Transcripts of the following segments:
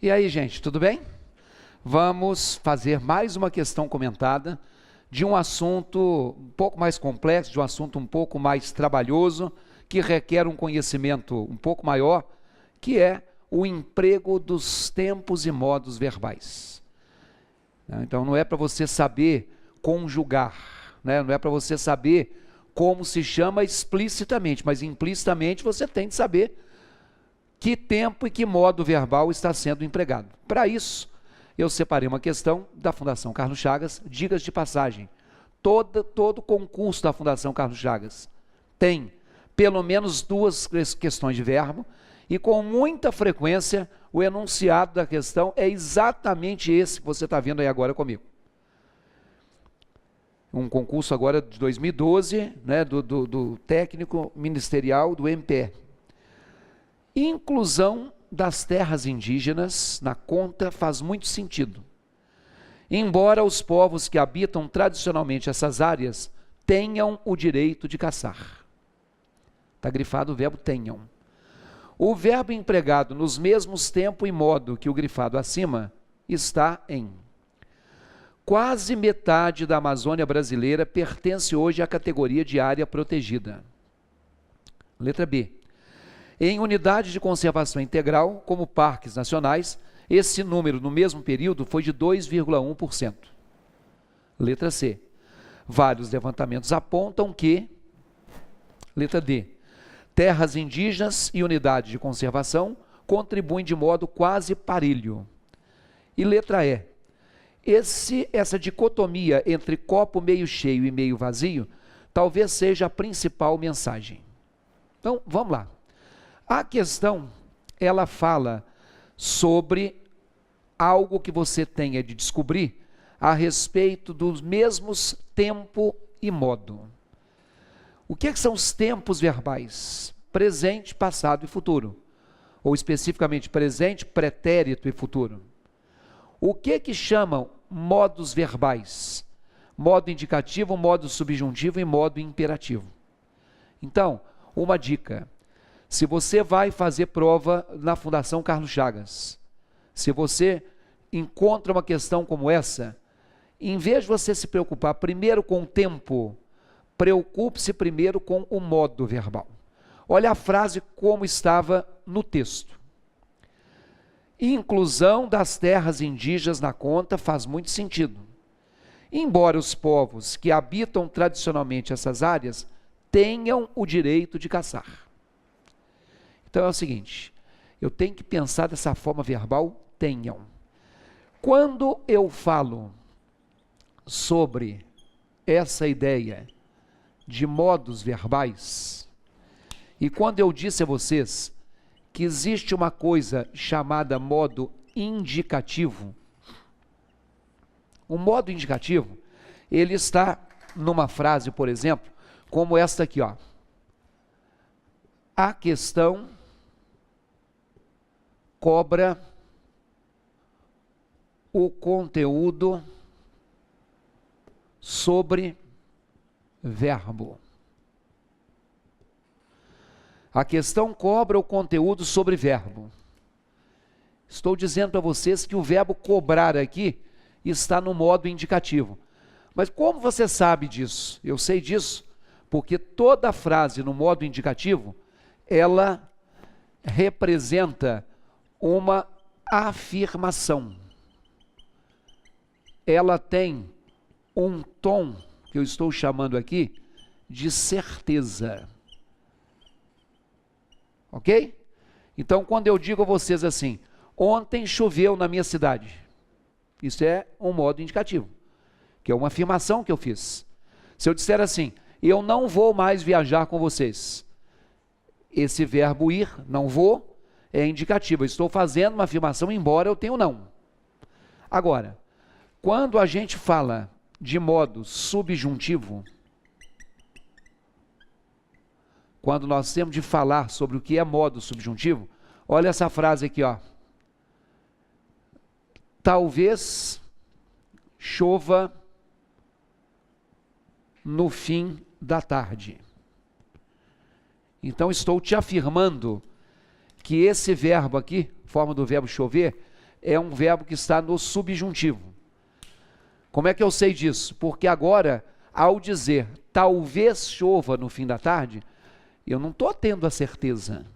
E aí, gente, tudo bem? Vamos fazer mais uma questão comentada de um assunto um pouco mais complexo, de um assunto um pouco mais trabalhoso, que requer um conhecimento um pouco maior, que é o emprego dos tempos e modos verbais. Então, não é para você saber conjugar, né? Não é para você saber como se chama explicitamente, mas implicitamente você tem que saber que tempo e que modo verbal está sendo empregado. Para isso, eu separei uma questão da Fundação Carlos Chagas, digas de passagem. Todo concurso da Fundação Carlos Chagas tem pelo menos duas questões de verbo, e com muita frequência o enunciado da questão é exatamente esse que você está vendo aí agora comigo. Um concurso agora de 2012, né, do técnico ministerial do MPE. Inclusão das terras indígenas na conta faz muito sentido. Embora os povos que habitam tradicionalmente essas áreas tenham o direito de caçar. Está grifado o verbo tenham. O verbo empregado nos mesmos tempo e modo que o grifado acima está em: quase metade da Amazônia brasileira pertence hoje à categoria de área protegida. Letra B. Em unidade de conservação integral, como parques nacionais, esse número no mesmo período foi de 2,1%. Letra C. Vários levantamentos apontam que, letra D, terras indígenas e unidade de conservação contribuem de modo quase parelho. E letra E. Essa dicotomia entre copo meio cheio e meio vazio talvez seja a principal mensagem. Então, vamos lá. A questão, ela fala sobre algo que você tenha de descobrir a respeito dos mesmos tempo e modo. O que são os tempos verbais? Presente, passado e futuro. Ou especificamente presente, pretérito e futuro. O que chamam modos verbais? Modo indicativo, modo subjuntivo e modo imperativo. Então, uma dica. Se você vai fazer prova na Fundação Carlos Chagas, se você encontra uma questão como essa, em vez de você se preocupar primeiro com o tempo, preocupe-se primeiro com o modo verbal. Olha a frase como estava no texto. Inclusão das terras indígenas na conta faz muito sentido. Embora os povos que habitam tradicionalmente essas áreas tenham o direito de caçar. Então é o seguinte, eu tenho que pensar dessa forma verbal, tenham. Quando eu falo sobre essa ideia de modos verbais, e quando eu disse a vocês que existe uma coisa chamada modo indicativo, o modo indicativo, ele está numa frase, por exemplo, como esta aqui, ó. A questão cobra o conteúdo sobre verbo. A questão cobra o conteúdo sobre verbo. Estou dizendo para vocês que o verbo cobrar aqui está no modo indicativo. Mas como você sabe disso? Eu sei disso porque toda frase no modo indicativo, ela representa uma afirmação. Ela tem um tom, que eu estou chamando aqui, de certeza. Ok? Então, quando eu digo a vocês assim, ontem choveu na minha cidade, isso é um modo indicativo, que é uma afirmação que eu fiz. Se eu disser assim, eu não vou mais viajar com vocês, esse verbo ir, não vou, é indicativo. Eu estou fazendo uma afirmação, embora eu tenha um não. Agora, quando a gente fala de modo subjuntivo, quando nós temos de falar sobre o que é modo subjuntivo, olha essa frase aqui, ó. Talvez chova no fim da tarde. Então, estou te afirmando que esse verbo aqui, forma do verbo chover, é um verbo que está no subjuntivo. Como é que eu sei disso? Porque agora, ao dizer talvez chova no fim da tarde, eu não estou tendo a certeza.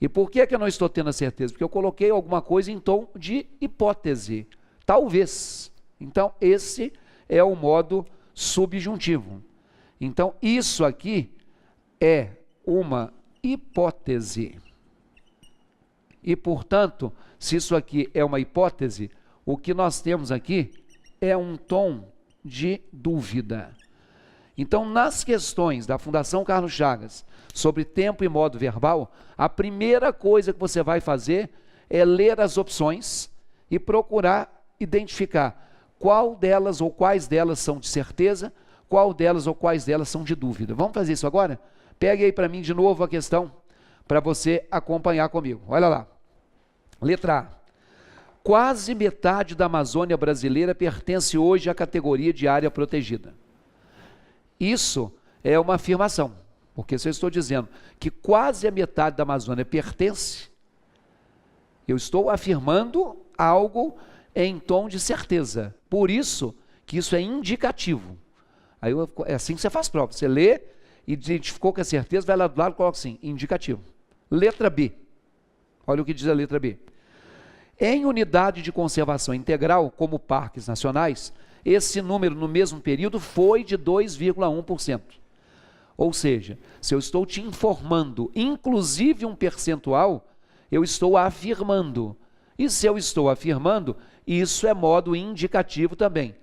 E por que eu não estou tendo a certeza? Porque eu coloquei alguma coisa em tom de hipótese. Talvez. Então, esse é o modo subjuntivo. Então, isso aqui é uma hipótese. E, portanto, se isso aqui é uma hipótese, o que nós temos aqui é um tom de dúvida. Então, nas questões da Fundação Carlos Chagas, sobre tempo e modo verbal, a primeira coisa que você vai fazer é ler as opções e procurar identificar qual delas ou quais delas são de certeza, qual delas ou quais delas são de dúvida. Vamos fazer isso agora? Pegue aí para mim de novo a questão, para você acompanhar comigo. Olha lá. Letra A. Quase metade da Amazônia brasileira pertence hoje à categoria de área protegida. Isso é uma afirmação, porque se eu estou dizendo que quase a metade da Amazônia pertence, eu estou afirmando algo em tom de certeza. Por isso que isso é indicativo. Aí é assim que você faz prova. Você lê, identificou com a certeza, vai lá do lado e coloca assim, indicativo. Letra B. Olha o que diz a letra B. Em unidade de conservação integral, como parques nacionais, esse número no mesmo período foi de 2,1%. Ou seja, se eu estou te informando, inclusive um percentual, eu estou afirmando. E se eu estou afirmando, isso é modo indicativo também.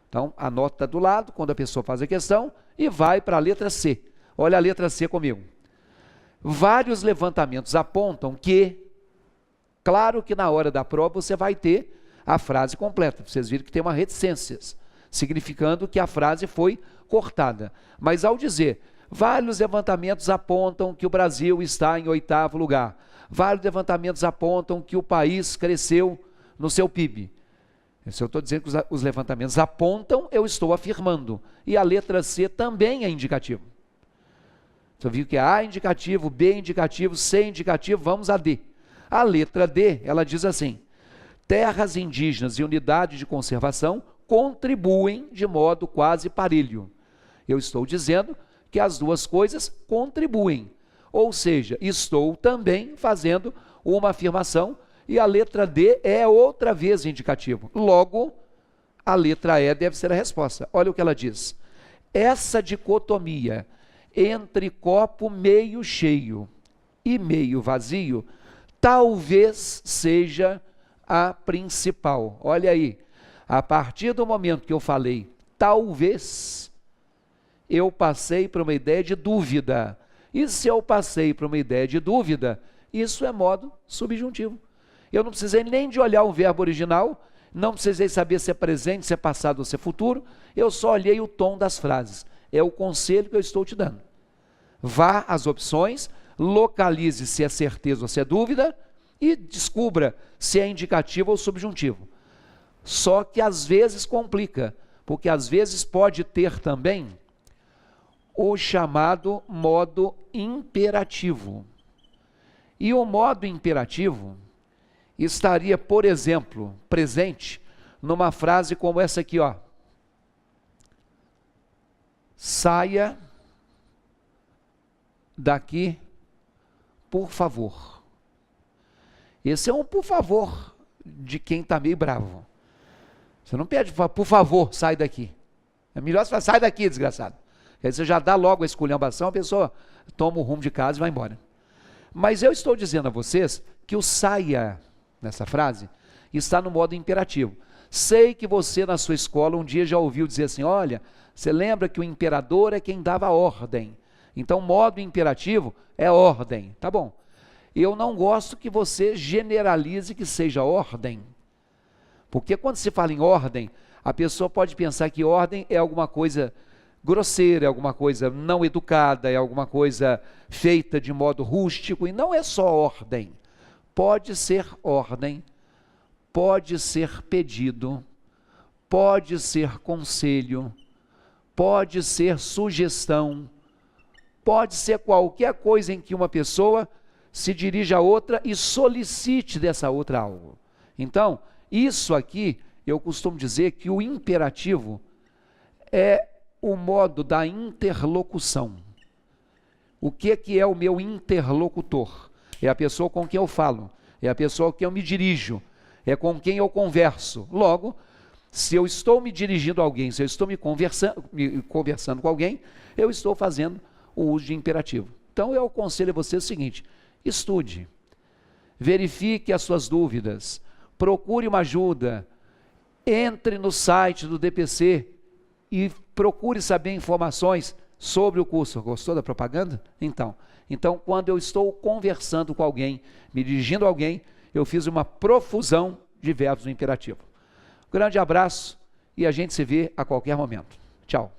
Então, anota do lado, quando a pessoa faz a questão, e vai para a letra C. Olha a letra C comigo. Vários levantamentos apontam que, claro que na hora da prova você vai ter a frase completa. Vocês viram que tem uma reticências, significando que a frase foi cortada. Mas ao dizer, vários levantamentos apontam que o Brasil está em 8º lugar. Vários levantamentos apontam que o país cresceu no seu PIB. Se eu estou dizendo que os levantamentos apontam, eu estou afirmando. E a letra C também é indicativo. Você viu que A é indicativo, B é indicativo, C é indicativo, vamos a D. A letra D, ela diz assim, terras indígenas e unidades de conservação contribuem de modo quase parelho. Eu estou dizendo que as duas coisas contribuem. Ou seja, estou também fazendo uma afirmação e a letra D é outra vez indicativo. Logo, a letra E deve ser a resposta. Olha o que ela diz. Essa dicotomia entre copo meio cheio e meio vazio talvez seja a principal. Olha aí, a partir do momento que eu falei talvez, eu passei para uma ideia de dúvida. E se eu passei para uma ideia de dúvida, isso é modo subjuntivo. Eu não precisei nem de olhar o verbo original, não precisei saber se é presente, se é passado ou se é futuro, eu só olhei o tom das frases. É o conselho que eu estou te dando. Vá às opções, localize se é certeza ou se é dúvida e descubra se é indicativo ou subjuntivo. Só que às vezes complica, porque às vezes pode ter também o chamado modo imperativo. E o modo imperativo estaria, por exemplo, presente numa frase como essa aqui, ó. Saia daqui, por favor. Esse é um por favor de quem está meio bravo. Você não pede, por favor, sai daqui. É melhor você falar, sai daqui, desgraçado. Aí você já dá logo a esculhambação, a pessoa toma o rumo de casa e vai embora. Mas eu estou dizendo a vocês que o saia, nessa frase, está no modo imperativo. Sei que você na sua escola um dia já ouviu dizer assim, olha, você lembra que o imperador é quem dava ordem. Então, modo imperativo é ordem. Tá bom. Eu não gosto que você generalize que seja ordem. Porque quando se fala em ordem, a pessoa pode pensar que ordem é alguma coisa grosseira, é alguma coisa não educada, é alguma coisa feita de modo rústico, e não é só ordem. Pode ser ordem, pode ser pedido, pode ser conselho, pode ser sugestão, pode ser qualquer coisa em que uma pessoa se dirige a outra e solicite dessa outra algo. Então, isso aqui, eu costumo dizer que o imperativo é o modo da interlocução. O que é o meu interlocutor? É a pessoa com quem eu falo, é a pessoa com quem eu me dirijo, é com quem eu converso. Logo, se eu estou me dirigindo a alguém, se eu estou me conversando com alguém, eu estou fazendo o uso de imperativo. Então, eu aconselho a você o seguinte: estude, verifique as suas dúvidas, procure uma ajuda, entre no site do DPC e procure saber informações sobre o curso. Gostou da propaganda? Então, quando eu estou conversando com alguém, me dirigindo a alguém, eu fiz uma profusão de verbos no imperativo. Grande abraço e a gente se vê a qualquer momento. Tchau.